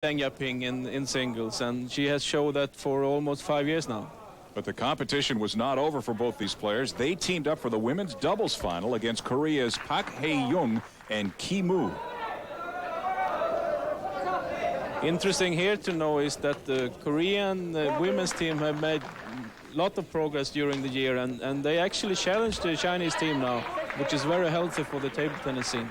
Deng Yaping in singles, and she has shown that for almost 5 years now. But the competition was not over for both these players. They teamed up for the women's doubles final against Korea's Pak Hae-young and Ki Moo. Interesting here to know is that the Korean women's team have made a lot of progress during the year, and they actually challenged the Chinese team now, which is very healthy for the table tennis scene.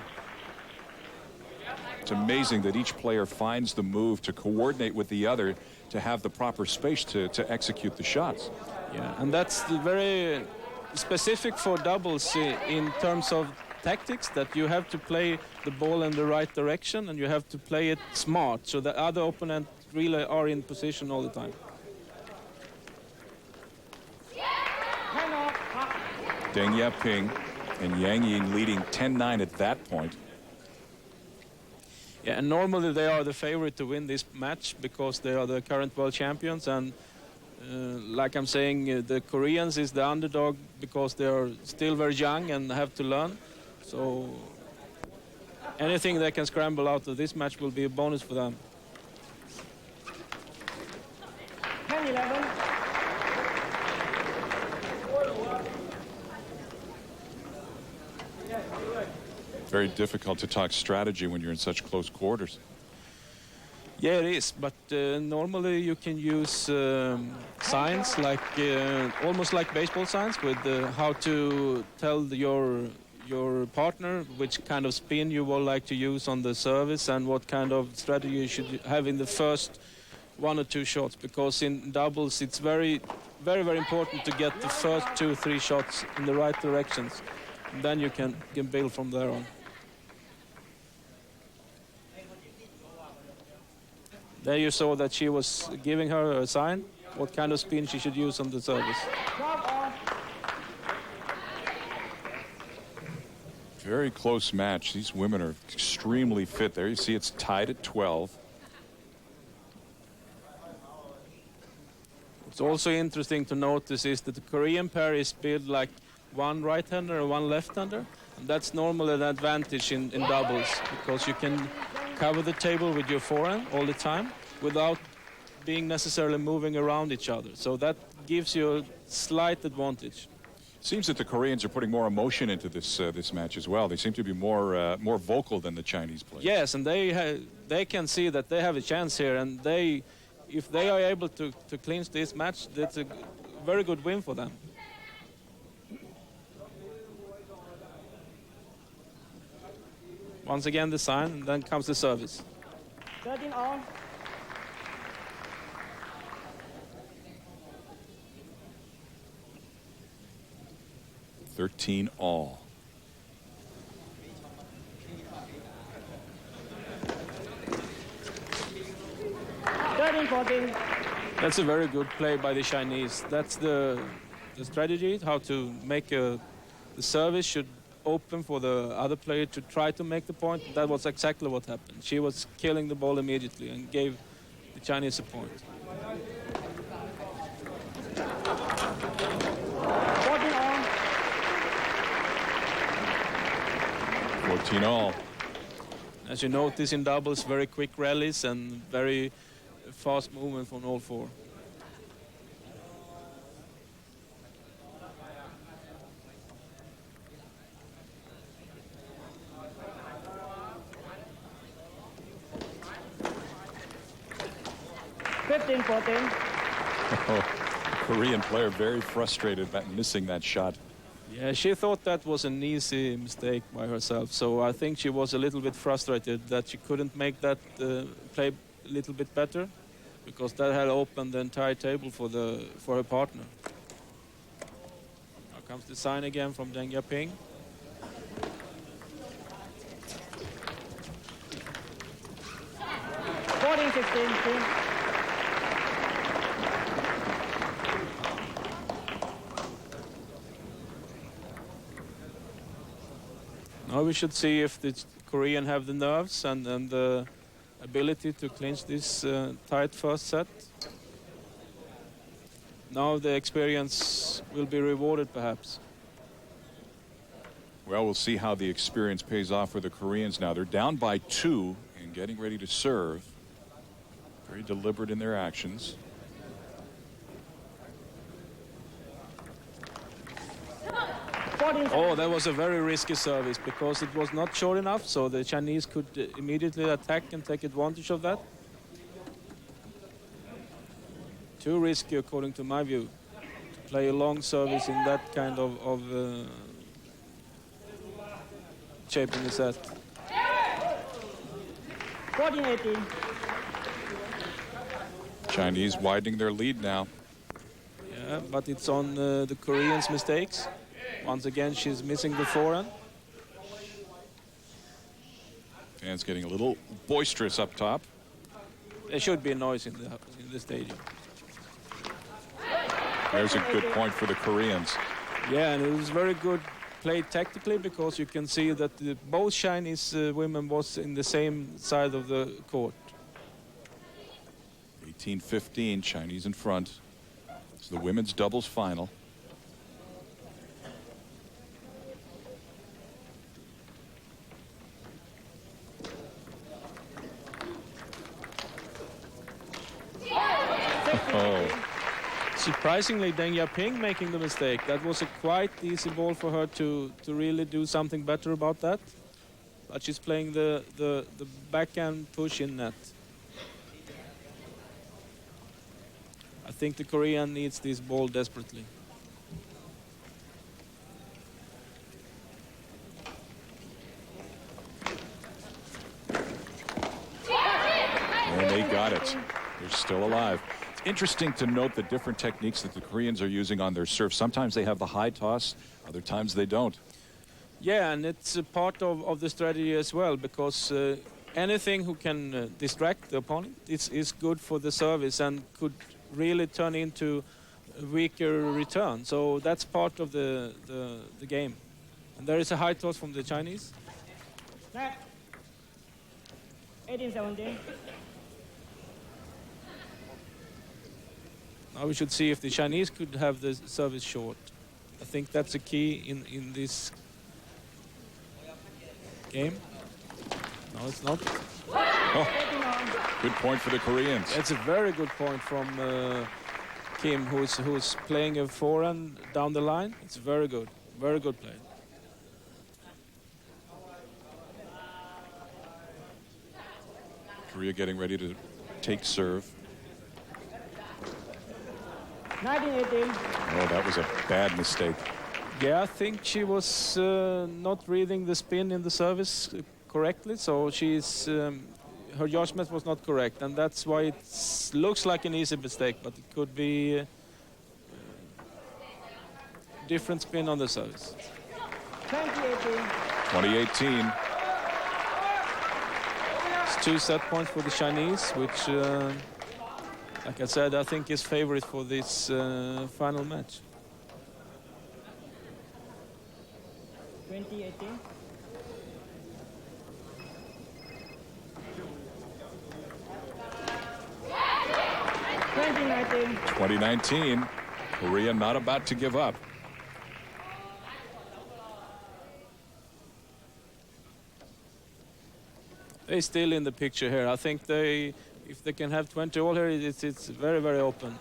It's amazing that each player finds the move to coordinate with the other to have the proper space to execute the shots. Yeah, and that's very specific for doubles in terms of tactics, that you have to play the ball in the right direction and you have to play it smart so the other opponent really are in position all the time. Deng Yaping and Ying leading 10-9 at that point. Yeah, and normally they are the favorite to win this match because they are the current world champions, and like I'm saying, the Koreans is the underdog because they are still very young and have to learn. So anything they can scramble out of this match will be a bonus for them. 10-11. Very difficult to talk strategy when you're in such close quarters. Yeah, it is, but normally you can use signs like almost like baseball signs with how to tell your partner which kind of spin you would like to use on the service and what kind of strategy you should have in the first 1 or 2 shots, because in doubles it's very important to get the first 2-3 shots in the right directions, and then you can build from there on. There you saw that she was giving her a sign what kind of spin she should use on the service. Very close match. These women are extremely fit. There you see it's tied at 12. What's also interesting to notice is that the Korean pair is built like one right-hander and one left-hander, and that's normally an advantage in doubles because you can cover the table with your forehand all the time without being necessarily moving around each other. So that gives you a slight advantage. Seems that the Koreans are putting more emotion into this match as well. They seem to be more vocal than the Chinese players. Yes, and they can see that they have a chance here, and if they are able to clinch this match, that's a very good win for them. Once again the sign, and then comes the service. 13 all. All. That's a very good play by the Chinese. That's the strategy, how to make the service should open for the other player to try to make the point. That was exactly what happened. She was killing the ball immediately and gave the Chinese a point. 14 all. As you notice in doubles, very quick rallies and very fast movement from all four. Korean player very frustrated about missing that shot. Yeah, she thought that was an easy mistake by herself, so I think she was a little bit frustrated that she couldn't make that play a little bit better, because that had opened the entire table for her partner. Now comes the sign again from Deng Yaping. Now we should see if the Korean have the nerves and the ability to clinch this tight first set. Now the experience will be rewarded, perhaps. Well, we'll see how the experience pays off for the Koreans now. They're down by 2 and getting ready to serve. Very deliberate in their actions. Oh, that was a very risky service because it was not short enough, so the Chinese could immediately attack and take advantage of that. Too risky, according to my view, to play a long service in that kind of shape in the set. 14-18. Chinese widening their lead now. Yeah, but it's on the Koreans' mistakes. Once again, she's missing the forehand. Fans getting a little boisterous up top. There should be noise in the stadium. There's a good point for the Koreans. Yeah, and it was very good play tactically because you can see that both Chinese women was in the same side of the court. 18-15, Chinese in front. It's the women's doubles final. Oh. Surprisingly, Deng Yaping making the mistake. That was a quite easy ball for her to really do something better about that. But she's playing the backhand push in net. I think the Korean needs this ball desperately. And they got it. They're still alive. It's interesting to note the different techniques that the Koreans are using on their serve. Sometimes they have the high toss, other times they don't. Yeah, and it's a part of the strategy as well, because anything who can distract the opponent is good for the service and could really turn into a weaker return. So that's part of the game. And there is a high toss from the Chinese. Net. 18-17. Now we should see if the Chinese could have the service short. I think that's a key in this game. No, it's not. Oh, good point for the Koreans. It's a very good point from Kim, who's playing a forehand down the line. It's very good play. Korea getting ready to take serve. 19-18. Oh, that was a bad mistake. Yeah, I think she was not reading the spin in the service correctly, so she's her judgment was not correct, and that's why it looks like an easy mistake, but it could be different spin on the service. 20-18. 2018. It's 2 set points for the Chinese, which, like I said, I think is favorite for this final match. 20-18. 20-19. 2019. Korea not about to give up. They're still in the picture here. I think if they can have 20 all here, it's very, very open.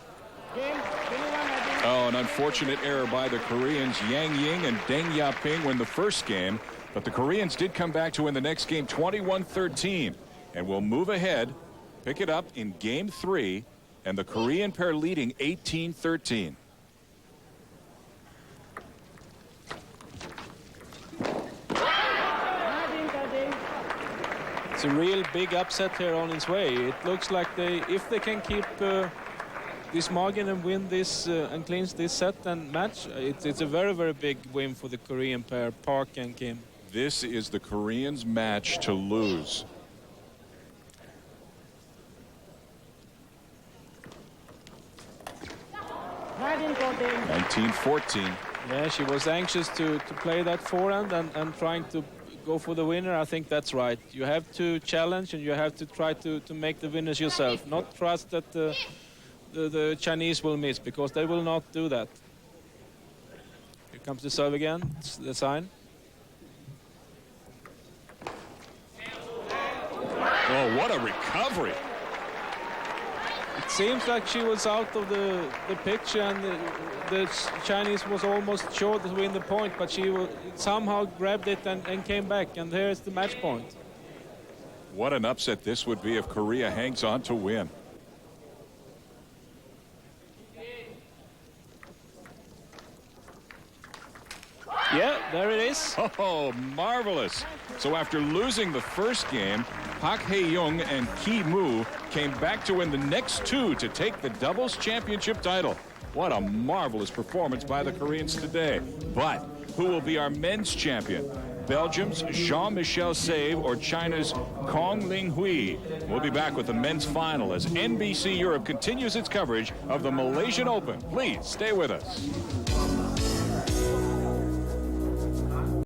Game 21-19. Oh, an unfortunate error by the Koreans. Ying and Deng Yaping win the first game, but the Koreans did come back to win the next game 21-13 and will move ahead, pick it up in game 3, and the Korean pair leading 18-13. It's a real big upset here on its way. It looks like if they can keep this margin and win this and clinch this set and match, it's a very, very big win for the Korean pair, Park and Kim. This is the Koreans' match to lose. Nineteen 19-14. Yeah, she was anxious to play that forehand and trying to go for the winner. I think that's right. You have to challenge and you have to try to make the winners yourself. Not trust that the Chinese will miss, because they will not do that. Here comes the serve again. It's the sign. Oh, what a recovery. seems like she was out of the pitch, and the Chinese was almost sure to win the point, but she somehow grabbed it and came back, and here's the match point. What an upset this would be if Korea hangs on to win. Yeah, there it is. Oh, marvelous. So after losing the first game, Park Hae-young and Ki Moo came back to win the next two to take the doubles championship title. What a marvelous performance by the Koreans today. But who will be our men's champion? Belgium's Jean-Michel Save or China's Kong Ling-hui? We'll be back with the men's final as NBC Europe continues its coverage of the Malaysian Open. Please stay with us.